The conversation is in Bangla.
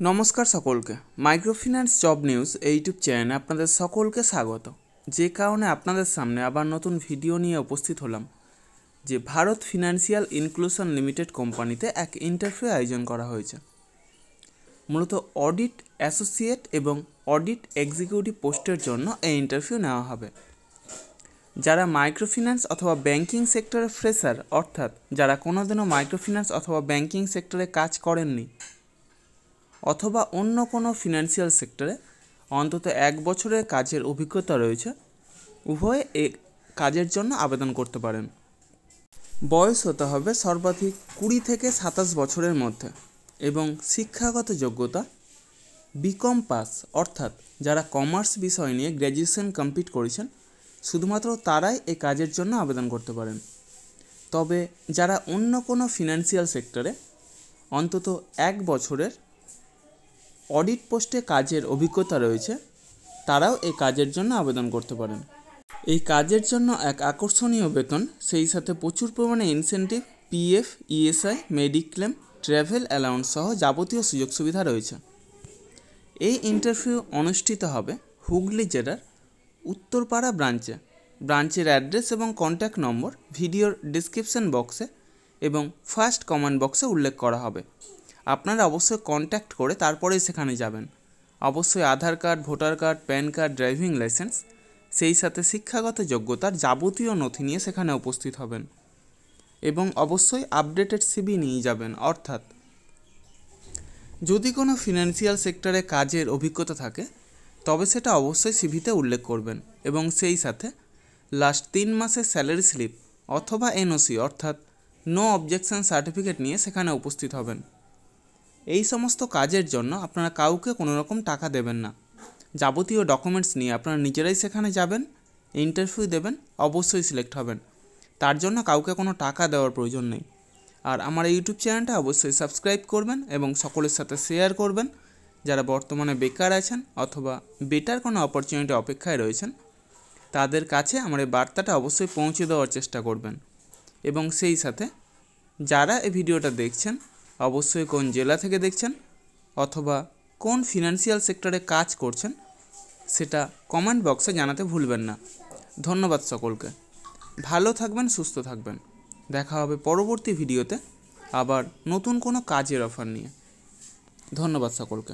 নমস্কার সকলকে। মাইক্রোফিন্যান্স জব নিউজ ইউটিউব চ্যানেলে আপনাদের সকলকে স্বাগত। যে কারণে আপনাদের সামনে আবার নতুন ভিডিও নিয়ে উপস্থিত হলাম যে ভারত ফিনান্সিয়াল ইনক্লুশন লিমিটেড কোম্পানিতে এক ইন্টারভিউ আয়োজন করা হয়েছে। মূলত অডিট অ্যাসোসিয়েট এবং অডিট এক্সিকিউটিভ পোস্টের জন্য এই ইন্টারভিউ নেওয়া হবে। যারা মাইক্রোফিন্যান্স অথবা ব্যাংকিং সেক্টরে ফ্রেশার, অর্থাৎ যারা কোনোদিনও মাইক্রোফিন্যান্স অথবা ব্যাংকিং সেক্টরে কাজ করেননি অথবা অন্য কোনো ফিনান্সিয়াল সেক্টরে অন্তত 1 বছরের কাজের অভিজ্ঞতা রয়েছে, উভয়ে এই কাজের জন্য আবেদন করতে পারেন। বয়স হতে হবে সর্বাধিক 20 থেকে 27 বছরের মধ্যে এবং শিক্ষাগত যোগ্যতা বিকম পাস, অর্থাৎ যারা কমার্স বিষয় নিয়ে গ্র্যাজুয়েশন কমপ্লিট করেছেন শুধুমাত্র তারাই এই কাজের জন্য আবেদন করতে পারেন। তবে যারা অন্য কোনো ফিনান্সিয়াল সেক্টরে অন্তত 1 বছরের অডিট পোস্টে কাজের অভিজ্ঞতা রয়েছে তারাও এই কাজের জন্য আবেদন করতে পারেন। এই কাজের জন্য এক আকর্ষণীয় বেতন, সেই সাথে প্রচুর পরিমাণে incentive, PF, ESI, mediclaim, travel allowance সহ যাবতীয় সুযোগ সুবিধা রয়েছে। এই ইন্টারভিউ অনুষ্ঠিত হবে হুগলি জেলার উত্তরপাড়া ব্রাঞ্চের অ্যাড্রেস এবং কন্ট্যাক্ট নম্বর ভিডিওর ডিসক্রিপশন বক্সে এবং ফার্স্ট কমেন্ট বক্সে উল্লেখ করা হবে। আপনারা অবশ্যই কন্ট্যাক্ট করে তারপরেই সেখানে যাবেন। অবশ্যই Aadhaar card, voter card, PAN card, driving licence, সেই সাথে শিক্ষাগত যোগ্যতার যাবতীয় নথি নিয়ে সেখানে উপস্থিত হবেন এবং অবশ্যই আপডেটেড সিভি নিয়ে যাবেন। অর্থাৎ যদি কোনো ফিনান্সিয়াল সেক্টরে কাজের অভিজ্ঞতা থাকে তবে সেটা অবশ্যই সিভিতে উল্লেখ করবেন এবং সেই সাথে লাস্ট 3 মাসের স্যালারি স্লিপ অথবা এনওসি অর্থাৎ নো অবজেকশন সার্টিফিকেট নিয়ে সেখানে উপস্থিত হবেন। এই সমস্ত কাজের জন্য আপনারা কাউকে কোনো রকম টাকা দেবেন না। যাবতীয় ডকুমেন্টস নিয়ে আপনারা নিজেরাই সেখানে যাবেন, ইন্টারভিউ দেবেন, অবশ্যই সিলেক্ট হবেন। তার জন্য কাউকে কোনো টাকা দেওয়ার প্রয়োজন নেই। আর আমার ইউটিউব চ্যানেলটা অবশ্যই সাবস্ক্রাইব করবেন এবং সকলের সাথে শেয়ার করবেন। যারা বর্তমানে বেকার আছেন অথবা বেটার কোনো অপরচুনিটি অপেক্ষায় রয়েছেন তাদের কাছে আমার এই বার্তাটা অবশ্যই পৌঁছে দেওয়ার চেষ্টা করবেন। এবং সেই সাথে যারা এই ভিডিওটা দেখছেন অবশ্যই কোন জেলা থেকে দেখছেন অথবা কোন ফিনান্সিয়াল সেক্টরে কাজ করছেন সেটা কমেন্ট বক্সে জানাতে ভুলবেন না। ধন্যবাদ সকলকে। ভালো থাকবেন, সুস্থ থাকবেন। দেখা হবে পরবর্তী ভিডিওতে আবার নতুন কোনো কাজের অফার নিয়ে। ধন্যবাদ সকলকে।